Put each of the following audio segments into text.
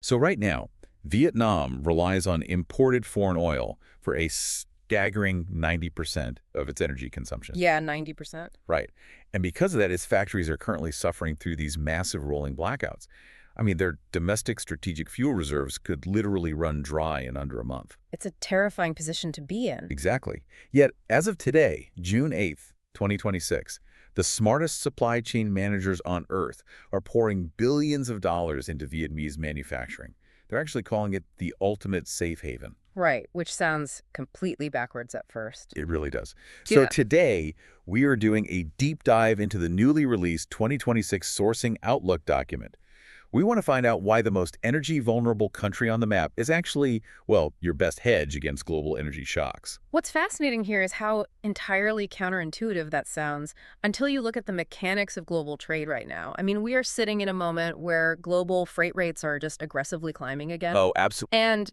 So right now, Vietnam relies on imported foreign oil for a staggering 90% of its energy consumption. Yeah, 90%. Right. And because of that, its factories are currently suffering through these massive rolling blackouts. I mean, their domestic strategic fuel reserves could literally run dry in under a month. It's a terrifying position to be in. Exactly. Yet, as of today, June 8th, 2026, the smartest supply chain managers on Earth are pouring billions of dollars into Vietnamese manufacturing. They're actually calling it the ultimate safe haven. Right, which sounds completely backwards at first. It really does. So Yeah. today, we are doing a deep dive into the newly released 2026 Sourcing Outlook document. We want to find out why the most energy-vulnerable country on the map is actually, well, your best hedge against global energy shocks. What's fascinating here is how entirely counterintuitive that sounds until you look at the mechanics of global trade right now. I mean, we are sitting in a moment where global freight rates are just aggressively climbing again. Oh, absolutely. And,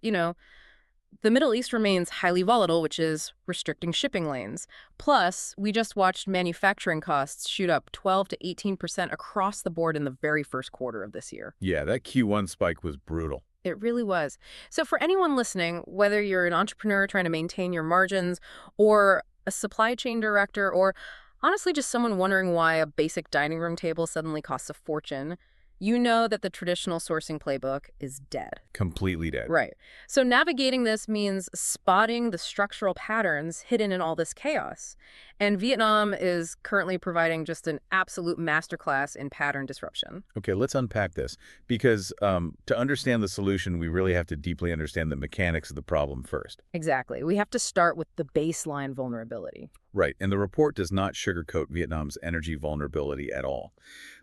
the Middle East remains highly volatile, which is restricting shipping lanes. Plus, we just watched manufacturing costs shoot up 12 to 18% across the board in the very first quarter of this year. Yeah, that Q1 spike was brutal. It really was. So for anyone listening, whether you're an entrepreneur trying to maintain your margins or a supply chain director or honestly just someone wondering why a basic dining room table suddenly costs a fortune, you know that the traditional sourcing playbook is dead. Completely dead. Right. So navigating this means spotting the structural patterns hidden in all this chaos. And Vietnam is currently providing just an absolute masterclass in pattern disruption. Okay, let's unpack this. Because to understand the solution, we really have to deeply understand the mechanics of the problem first. Exactly. We have to start with the baseline vulnerability. Right, and the report does not sugarcoat Vietnam's energy vulnerability at all.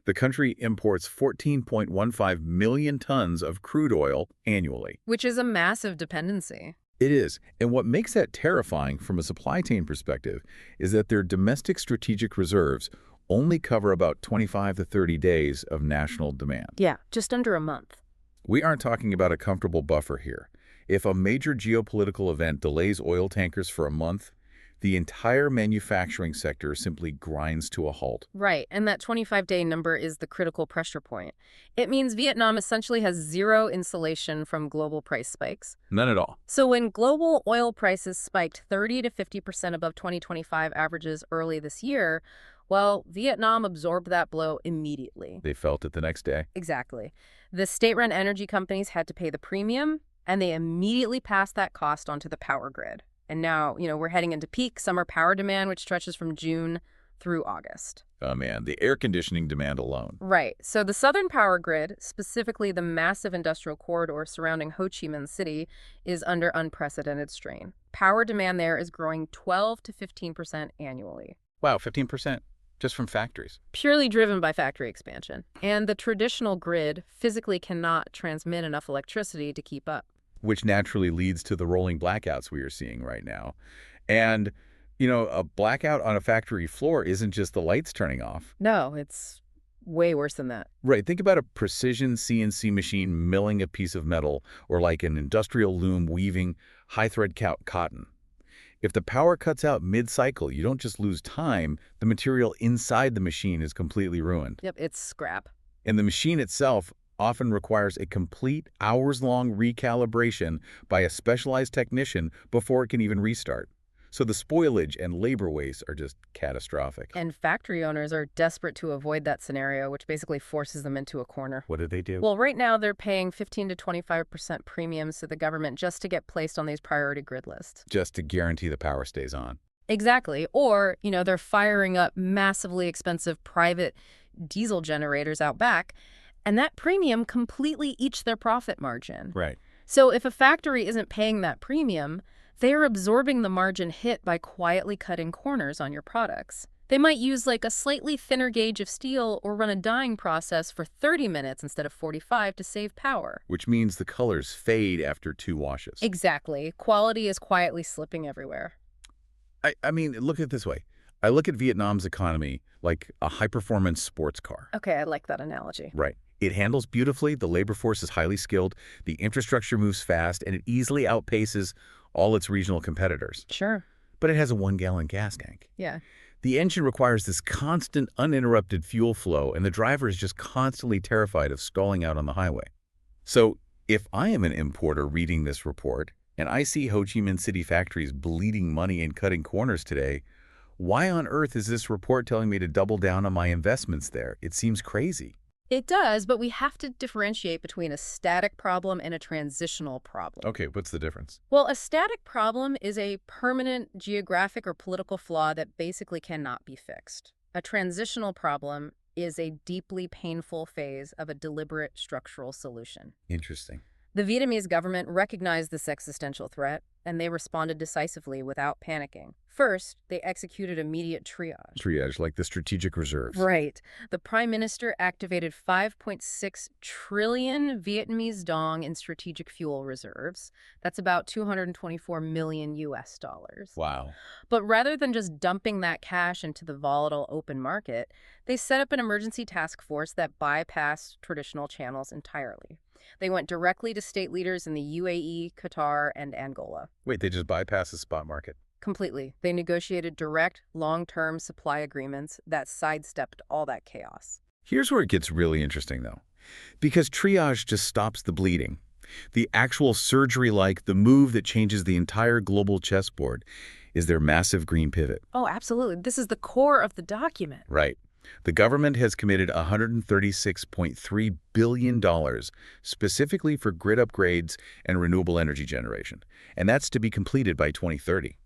The country imports 14.15 million tons of crude oil annually. Which is a massive dependency. It is, and what makes that terrifying from a supply chain perspective is that their domestic strategic reserves only cover about 25 to 30 days of national demand. Yeah, just under a month. We aren't talking about a comfortable buffer here. If a major geopolitical event delays oil tankers for a month, the entire manufacturing sector simply grinds to a halt. Right, and that 25-day number is the critical pressure point. It means Vietnam essentially has zero insulation from global price spikes. None at all. So when global oil prices spiked 30 to 50% above 2025 averages early this year, well, Vietnam absorbed that blow immediately. They felt it the next day. Exactly. The state-run energy companies had to pay the premium, and they immediately passed that cost onto the power grid. And now, we're heading into peak summer power demand, which stretches from June through August. Oh man, the air conditioning demand alone. Right. So the southern power grid, specifically the massive industrial corridor surrounding Ho Chi Minh City, is under unprecedented strain. Power demand there is growing 12 to 15% annually. Wow, 15%? Just from factories. Purely driven by factory expansion. And the traditional grid physically cannot transmit enough electricity to keep up. Which naturally leads to the rolling blackouts we are seeing right now. And, a blackout on a factory floor isn't just the lights turning off. No, it's way worse than that. Right. Think about a precision CNC machine milling a piece of metal or like an industrial loom weaving high-thread cotton. If the power cuts out mid-cycle, you don't just lose time, the material inside the machine is completely ruined. Yep, it's scrap. And the machine itself often requires a complete hours-long recalibration by a specialized technician before it can even restart. So the spoilage and labor waste are just catastrophic. And factory owners are desperate to avoid that scenario, which basically forces them into a corner. What do they do? Well, right now they're paying 15 to 25% premiums to the government just to get placed on these priority grid lists. Just to guarantee the power stays on. Exactly. Or, they're firing up massively expensive private diesel generators out back, and that premium completely eats their profit margin. Right. So if a factory isn't paying that premium, they're absorbing the margin hit by quietly cutting corners on your products. They might use like a slightly thinner gauge of steel or run a dyeing process for 30 minutes instead of 45 to save power. Which means the colors fade after 2 washes. Exactly. Quality is quietly slipping everywhere. I mean, look at it this way. I look at Vietnam's economy like a high-performance sports car. Okay, I like that analogy. Right. It handles beautifully, the labor force is highly skilled, the infrastructure moves fast, and it easily outpaces all its regional competitors. Sure. But it has a 1-gallon gas tank. Yeah. The engine requires this constant, uninterrupted fuel flow, and the driver is just constantly terrified of stalling out on the highway. So If I am an importer reading this report, and I see Ho Chi Minh City factories bleeding money and cutting corners today, why on earth is this report telling me to double down on my investments there? It seems crazy. It does, but we have to differentiate between a static problem and a transitional problem. Okay, what's the difference? Well, a static problem is a permanent geographic or political flaw that basically cannot be fixed. A transitional problem is a deeply painful phase of a deliberate structural solution. Interesting. The Vietnamese government recognized this existential threat, and they responded decisively without panicking. First, they executed immediate triage. Triage, like the strategic reserves. Right. The prime minister activated 5.6 trillion Vietnamese dong in strategic fuel reserves. That's about 224 million US dollars. Wow. But rather than just dumping that cash into the volatile open market, they set up an emergency task force that bypassed traditional channels entirely. They went directly to state leaders in the UAE, Qatar, and Angola. Wait, they just bypass the spot market? Completely. They negotiated direct, long-term supply agreements that sidestepped all that chaos. Here's where it gets really interesting, though. Because triage just stops the bleeding. The actual surgery-like, the move that changes the entire global chessboard, is their massive green pivot. Oh, absolutely. This is the core of the document. Right. The government has committed $136.3 billion specifically for grid upgrades and renewable energy generation, and that's to be completed by 2030.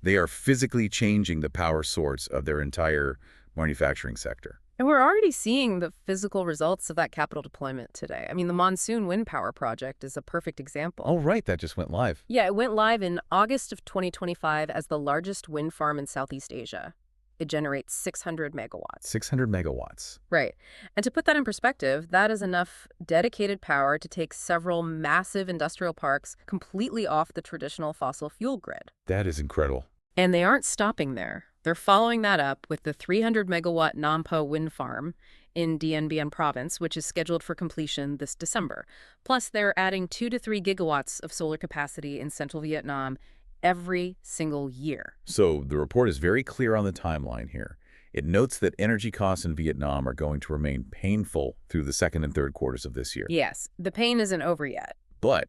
They are physically changing the power source of their entire manufacturing sector. And we're already seeing the physical results of that capital deployment today. I mean, the Monsoon Wind Power Project is a perfect example. Oh, right, that just went live. Yeah, it went live in August of 2025 as the largest wind farm in Southeast Asia. It generates 600 megawatts. 600 megawatts. Right. And to put that in perspective, that is enough dedicated power to take several massive industrial parks completely off the traditional fossil fuel grid. That is incredible. And they aren't stopping there. They're following that up with the 300-megawatt Nampo wind farm in Dien Bien province, which is scheduled for completion this December. Plus, they're adding 2 to 3 gigawatts of solar capacity in central Vietnam every single year. So the report is very clear on the timeline here. It notes that energy costs in Vietnam are going to remain painful through the second and third quarters of this year. Yes, the pain isn't over yet. But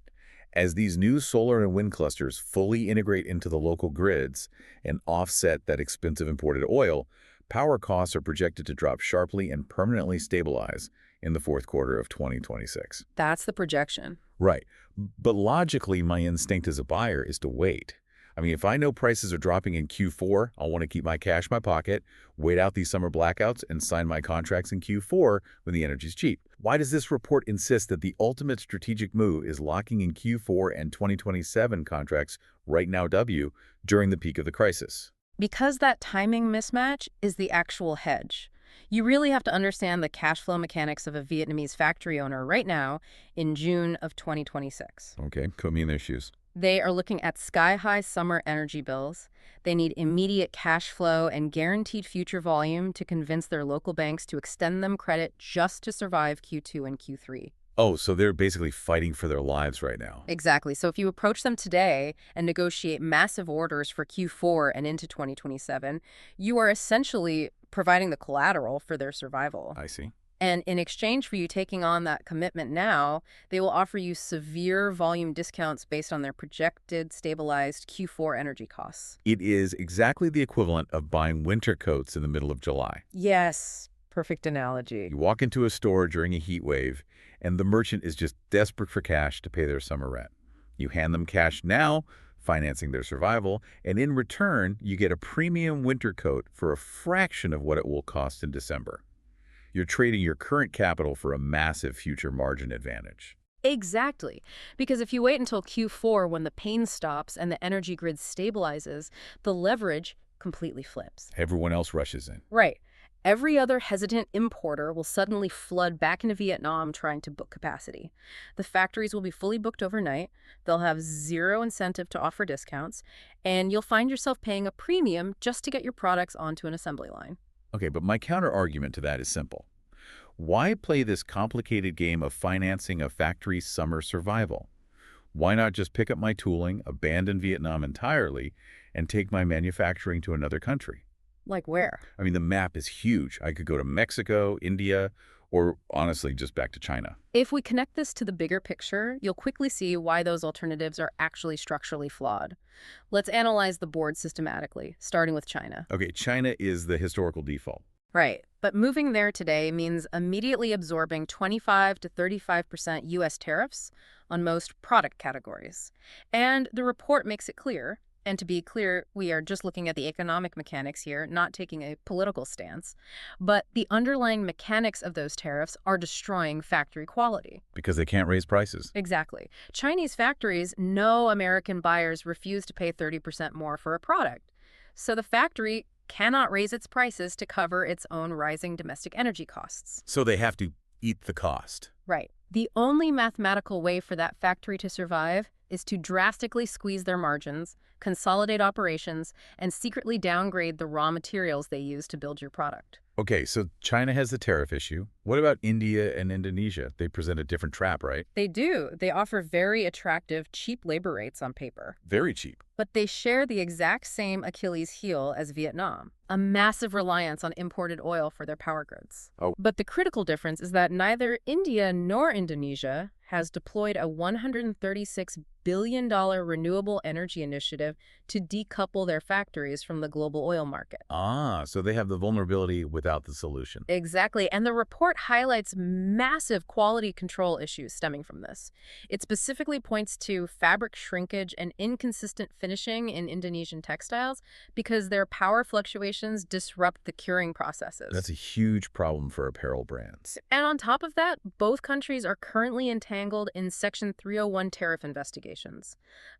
as these new solar and wind clusters fully integrate into the local grids and offset that expensive imported oil, power costs are projected to drop sharply and permanently stabilize in the fourth quarter of 2026. That's the projection. Right. But logically, my instinct as a buyer is to wait. I mean, if I know prices are dropping in Q4, I'll want to keep my cash in my pocket, wait out these summer blackouts, and sign my contracts in Q4 when the energy's cheap. Why does this report insist that the ultimate strategic move is locking in Q4 and 2027 contracts right now during the peak of the crisis? Because that timing mismatch is the actual hedge. You really have to understand the cash flow mechanics of a Vietnamese factory owner right now in June of 2026. Okay, put me in their shoes. They are looking at sky-high summer energy bills. They need immediate cash flow and guaranteed future volume to convince their local banks to extend them credit just to survive Q2 and Q3. Oh, so they're basically fighting for their lives right now. Exactly. So if you approach them today and negotiate massive orders for Q4 and into 2027, you are essentially providing the collateral for their survival. I see. And in exchange for you taking on that commitment now, they will offer you severe volume discounts based on their projected stabilized Q4 energy costs. It is exactly the equivalent of buying winter coats in the middle of July. Yes, perfect analogy. You walk into a store during a heat wave, and the merchant is just desperate for cash to pay their summer rent. You hand them cash now, financing their survival, and in return, you get a premium winter coat for a fraction of what it will cost in December. You're trading your current capital for a massive future margin advantage. Exactly. Because if you wait until Q4 when the pain stops and the energy grid stabilizes, the leverage completely flips. Everyone else rushes in. Right. Every other hesitant importer will suddenly flood back into Vietnam trying to book capacity. The factories will be fully booked overnight, they'll have zero incentive to offer discounts, and you'll find yourself paying a premium just to get your products onto an assembly line. Okay, but my counter-argument to that is simple. Why play this complicated game of financing a factory's summer survival? Why not just pick up my tooling, abandon Vietnam entirely, and take my manufacturing to another country? Like where? I mean, the map is huge. I could go to Mexico, India, Or honestly, just back to China? If we connect this to the bigger picture, you'll quickly see why those alternatives are actually structurally flawed. Let's analyze the board systematically, starting with China. Okay, China is the historical default. Right. But moving there today means immediately absorbing 25 to 35% U.S. tariffs on most product categories. And the report makes it clear, and to be clear, we are just looking at the economic mechanics here, not taking a political stance, but the underlying mechanics of those tariffs are destroying factory quality. Because they can't raise prices. Exactly. Chinese factories know American buyers refuse to pay 30% more for a product. So the factory cannot raise its prices to cover its own rising domestic energy costs. So they have to eat the cost. Right. The only mathematical way for that factory to survive is to drastically squeeze their margins, consolidate operations, and secretly downgrade the raw materials they use to build your product. Okay, so China has the tariff issue. What about India and Indonesia? They present a different trap, right? They do. They offer very attractive, cheap labor rates on paper. Very cheap. But they share the exact same Achilles heel as Vietnam, a massive reliance on imported oil for their power grids. Oh. But the critical difference is that neither India nor Indonesia has deployed a $136 billion renewable energy initiative to decouple their factories from the global oil market. Ah, so they have the vulnerability without the solution. Exactly, and the report highlights massive quality control issues stemming from this. It specifically points to fabric shrinkage and inconsistent finishing in Indonesian textiles because their power fluctuations disrupt the curing processes. That's a huge problem for apparel brands. And on top of that, both countries are currently entangled in Section 301 tariff investigations.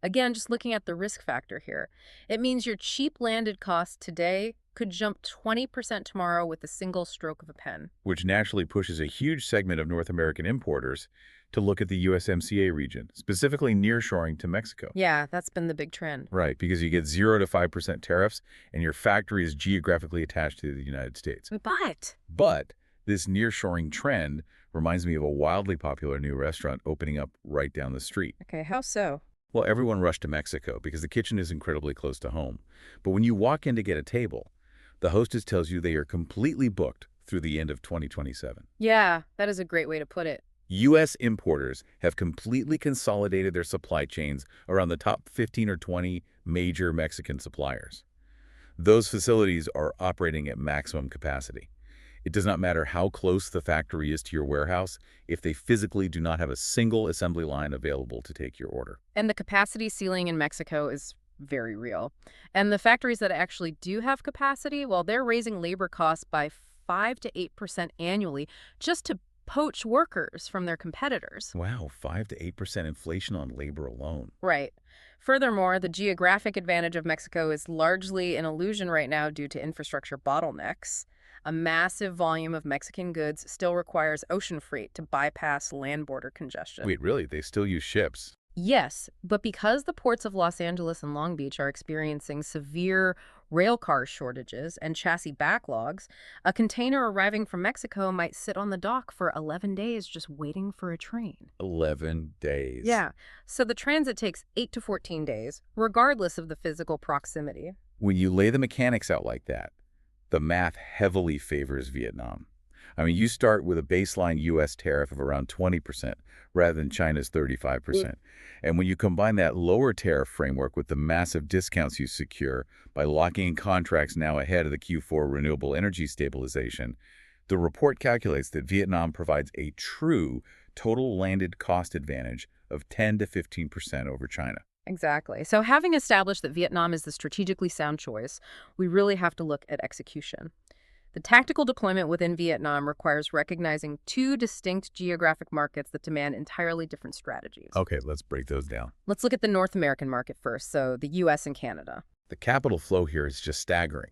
Again, just looking at the risk factor here, it means your cheap landed cost today could jump 20% tomorrow with a single stroke of a pen. Which naturally pushes a huge segment of North American importers to look at the USMCA region, specifically nearshoring to Mexico. Yeah, that's been the big trend. Right, because you get 0 to 5% tariffs and your factory is geographically attached to the United States. But this nearshoring trend reminds me of a wildly popular new restaurant opening up right down the street. Okay, how so? Well, everyone rushed to Mexico because the kitchen is incredibly close to home. But when you walk in to get a table, the hostess tells you they are completely booked through the end of 2027. Yeah, that is a great way to put it. U.S. importers have completely consolidated their supply chains around the top 15 or 20 major Mexican suppliers. Those facilities are operating at maximum capacity. It does not matter how close the factory is to your warehouse if they physically do not have a single assembly line available to take your order. And the capacity ceiling in Mexico is very real. And the factories that actually do have capacity, well, they're raising labor costs by 5 to 8% annually just to poach workers from their competitors. Wow, 5 to 8% inflation on labor alone. Right. Furthermore, the geographic advantage of Mexico is largely an illusion right now due to infrastructure bottlenecks. A massive volume of Mexican goods still requires ocean freight to bypass land border congestion. Wait, really? They still use ships? Yes, but because the ports of Los Angeles and Long Beach are experiencing severe railcar shortages and chassis backlogs, a container arriving from Mexico might sit on the dock for 11 days just waiting for a train. 11 days. Yeah, so the transit takes 8 to 14 days, regardless of the physical proximity. When you lay the mechanics out like that, the math heavily favors Vietnam. I mean, you start with a baseline U.S. tariff of around 20% rather than China's 35%. And when you combine that lower tariff framework with the massive discounts you secure by locking in contracts now ahead of the Q4 renewable energy stabilization, the report calculates that Vietnam provides a true total landed cost advantage of 10 to 15% over China. Exactly. So having established that Vietnam is the strategically sound choice, we really have to look at execution. The tactical deployment within Vietnam requires recognizing two distinct geographic markets that demand entirely different strategies. Okay, let's break those down. Let's look at the North American market first, so the U.S. and Canada. The capital flow here is just staggering.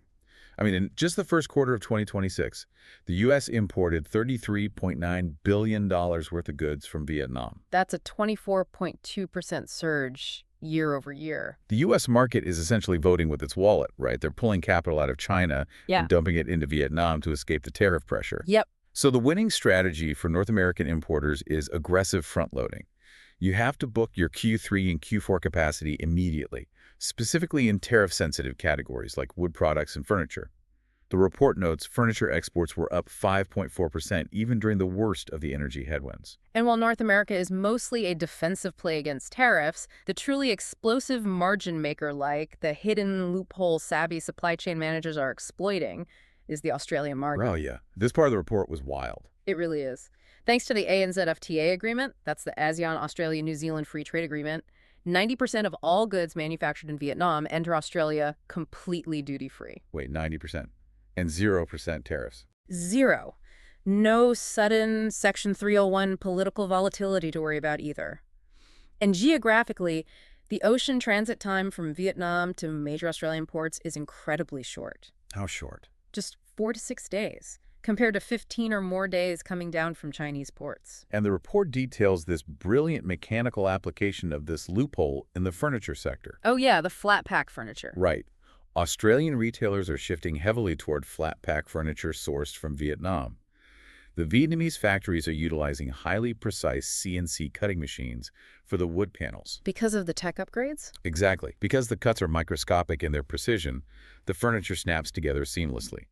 I mean, in just the first quarter of 2026, the U.S. imported $33.9 billion worth of goods from Vietnam. That's a 24.2% surge year over year. The U.S. market is essentially voting with its wallet, right? They're pulling capital out of China and dumping it into Vietnam to escape the tariff pressure. Yep. So the winning strategy for North American importers is aggressive front-loading. You have to book your Q3 and Q4 capacity immediately, specifically in tariff-sensitive categories like wood products and furniture. The report notes furniture exports were up 5.4% even during the worst of the energy headwinds. And while North America is mostly a defensive play against tariffs, the truly explosive margin maker like the hidden loophole savvy supply chain managers are exploiting is the Australian market. Oh, yeah. This part of the report was wild. It really is. Thanks to the ANZFTA agreement, that's the ASEAN Australia-New Zealand Free Trade Agreement, 90% of all goods manufactured in Vietnam enter Australia completely duty-free. Wait, 90%. And 0% tariffs. Zero. No sudden Section 301 political volatility to worry about either. And geographically, the ocean transit time from Vietnam to major Australian ports is incredibly short. How short? Just 4 to 6 days, compared to 15 or more days coming down from Chinese ports. And the report details this brilliant mechanical application of this loophole in the furniture sector. Oh yeah, the flat pack furniture. Right. Australian retailers are shifting heavily toward flat pack furniture sourced from Vietnam. The Vietnamese factories are utilizing highly precise CNC cutting machines for the wood panels. Because of the tech upgrades? Exactly. Because the cuts are microscopic in their precision, the furniture snaps together seamlessly.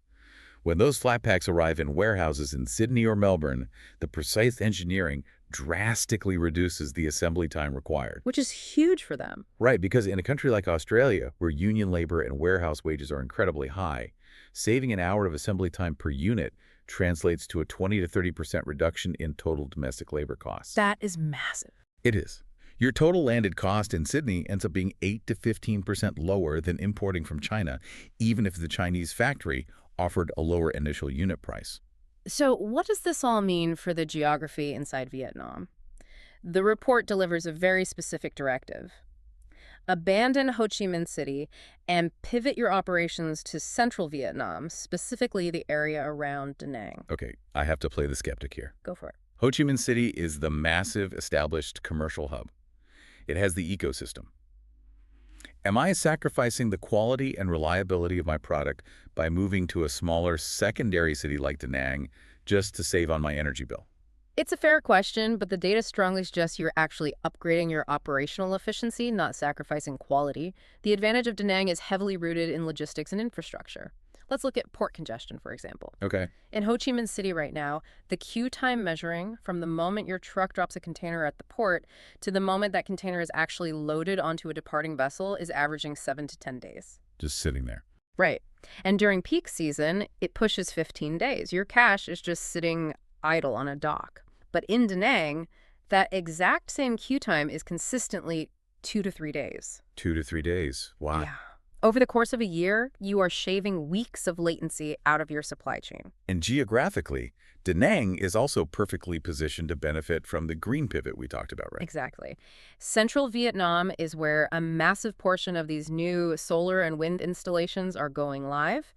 When those flat packs arrive in warehouses in Sydney or Melbourne, the precise engineering drastically reduces the assembly time required. Which is huge for them. Right, because in a country like Australia, where union labor and warehouse wages are incredibly high, saving an hour of assembly time per unit translates to a 20 to 30% reduction in total domestic labor costs. That is massive. It is. Your total landed cost in Sydney ends up being 8 to 15% lower than importing from China, even if the Chinese factory offered a lower initial unit price. So what does this all mean for the geography inside Vietnam? The report delivers a very specific directive. Abandon Ho Chi Minh City and pivot your operations to central Vietnam, specifically the area around Da Nang. Okay, I have to play the skeptic here. Go for it. Ho Chi Minh City is the massive established commercial hub. It has the ecosystem. Am I sacrificing the quality and reliability of my product by moving to a smaller secondary city like Da Nang just to save on my energy bill? It's a fair question, but the data strongly suggests you're actually upgrading your operational efficiency, not sacrificing quality. The advantage of Da Nang is heavily rooted in logistics and infrastructure. Let's look at port congestion, for example. Okay. In Ho Chi Minh City right now, the queue time measuring from the moment your truck drops a container at the port to the moment that container is actually loaded onto a departing vessel is averaging 7 to 10 days. Just sitting there. Right. And during peak season, it pushes 15 days. Your cash is just sitting idle on a dock. But in Da Nang, that exact same queue time is consistently 2 to 3 days. 2 to 3 days. Wow. Yeah. Over the course of a year, you are shaving weeks of latency out of your supply chain. And geographically, Da Nang is also perfectly positioned to benefit from the green pivot we talked about, right? Exactly. Central Vietnam is where a massive portion of these new solar and wind installations are going live.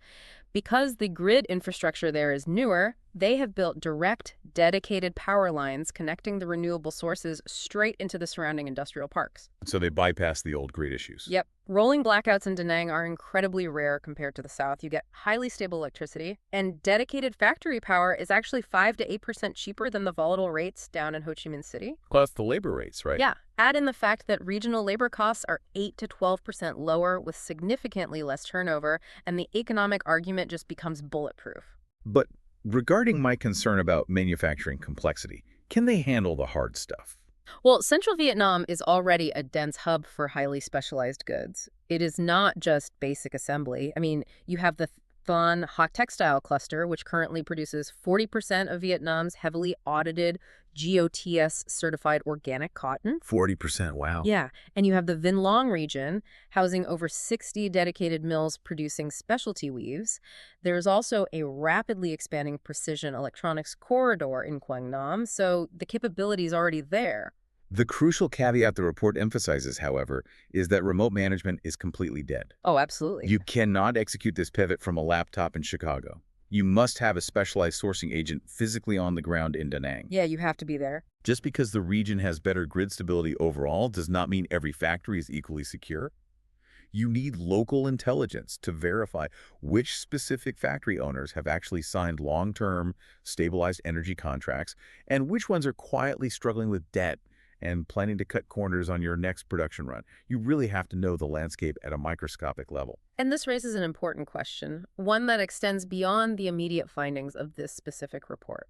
Because the grid infrastructure there is newer, they have built direct, dedicated power lines connecting the renewable sources straight into the surrounding industrial parks. So they bypass the old grid issues. Yep. Rolling blackouts in Da Nang are incredibly rare compared to the south. You get highly stable electricity, and dedicated factory power is actually 5 to 8% cheaper than the volatile rates down in Ho Chi Minh City. Plus the labor rates, right? Yeah. Add in the fact that regional labor costs are 8 to 12% lower with significantly less turnover, and the economic argument just becomes bulletproof. But regarding my concern about manufacturing complexity, can they handle the hard stuff? Well, central Vietnam is already a dense hub for highly specialized goods. It is not just basic assembly. I mean, you have the Thon hot textile cluster, which currently produces 40% of Vietnam's heavily audited GOTS certified organic cotton. 40%, wow. Yeah, and you have the Vinh Long region, housing over 60 dedicated mills producing specialty weaves. There's also a rapidly expanding precision electronics corridor in Quang Nam, so the capability is already there. The crucial caveat the report emphasizes, however, is that remote management is completely dead. Oh, absolutely. You cannot execute this pivot from a laptop in Chicago. You must have a specialized sourcing agent physically on the ground in Da Nang. Yeah, you have to be there. Just because the region has better grid stability overall does not mean every factory is equally secure. You need local intelligence to verify which specific factory owners have actually signed long-term, stabilized energy contracts and which ones are quietly struggling with debt and planning to cut corners on your next production run. You really have to know the landscape at a microscopic level. And this raises an important question, one that extends beyond the immediate findings of this specific report.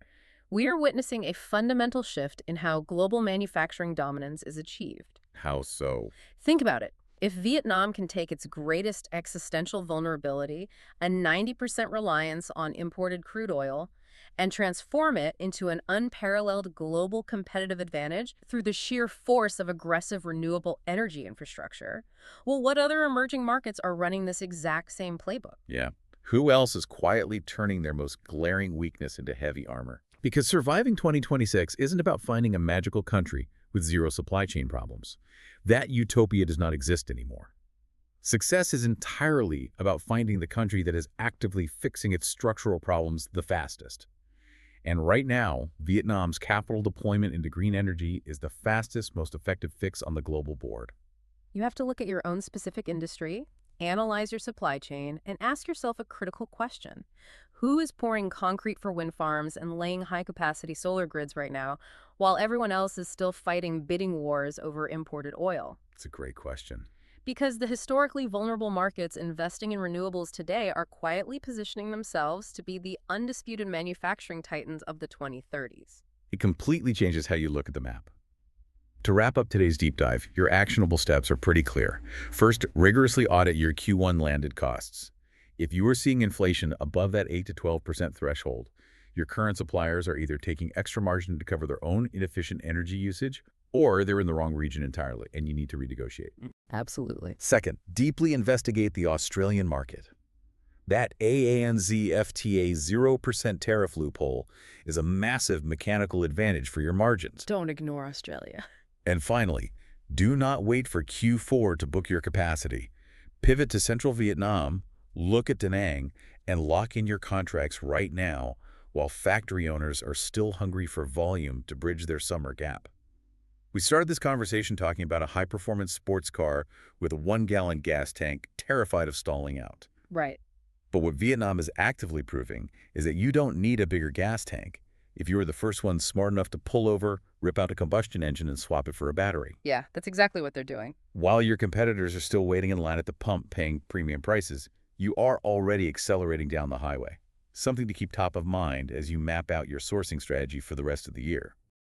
We are witnessing a fundamental shift in how global manufacturing dominance is achieved. How so? Think about it. If Vietnam can take its greatest existential vulnerability, a 90% reliance on imported crude oil, and transform it into an unparalleled global competitive advantage through the sheer force of aggressive renewable energy infrastructure, well, what other emerging markets are running this exact same playbook? Yeah. Who else is quietly turning their most glaring weakness into heavy armor? Because surviving 2026 isn't about finding a magical country with zero supply chain problems. That utopia does not exist anymore. Success is entirely about finding the country that is actively fixing its structural problems the fastest. And right now, Vietnam's capital deployment into green energy is the fastest, most effective fix on the global board. You have to look at your own specific industry, analyze your supply chain, and ask yourself a critical question. Who is pouring concrete for wind farms and laying high-capacity solar grids right now, while everyone else is still fighting bidding wars over imported oil? It's a great question. Because the historically vulnerable markets investing in renewables today are quietly positioning themselves to be the undisputed manufacturing titans of the 2030s. It completely changes how you look at the map. To wrap up today's deep dive, your actionable steps are pretty clear. First, rigorously audit your Q1 landed costs. If you are seeing inflation above that 8 to 12% threshold, your current suppliers are either taking extra margin to cover their own inefficient energy usage, or they're in the wrong region entirely, and you need to renegotiate. Absolutely. Second, deeply investigate the Australian market. That ANZ FTA 0% tariff loophole is a massive mechanical advantage for your margins. Don't ignore Australia. And finally, do not wait for Q4 to book your capacity. Pivot to Central Vietnam, look at Da Nang, and lock in your contracts right now while factory owners are still hungry for volume to bridge their summer gap. We started this conversation talking about a high-performance sports car with a 1-gallon gas tank, terrified of stalling out. Right. But what Vietnam is actively proving is that you don't need a bigger gas tank if you are the first one smart enough to pull over, rip out a combustion engine, and swap it for a battery. Yeah, that's exactly what they're doing. While your competitors are still waiting in line at the pump paying premium prices, you are already accelerating down the highway. Something to keep top of mind as you map out your sourcing strategy for the rest of the year.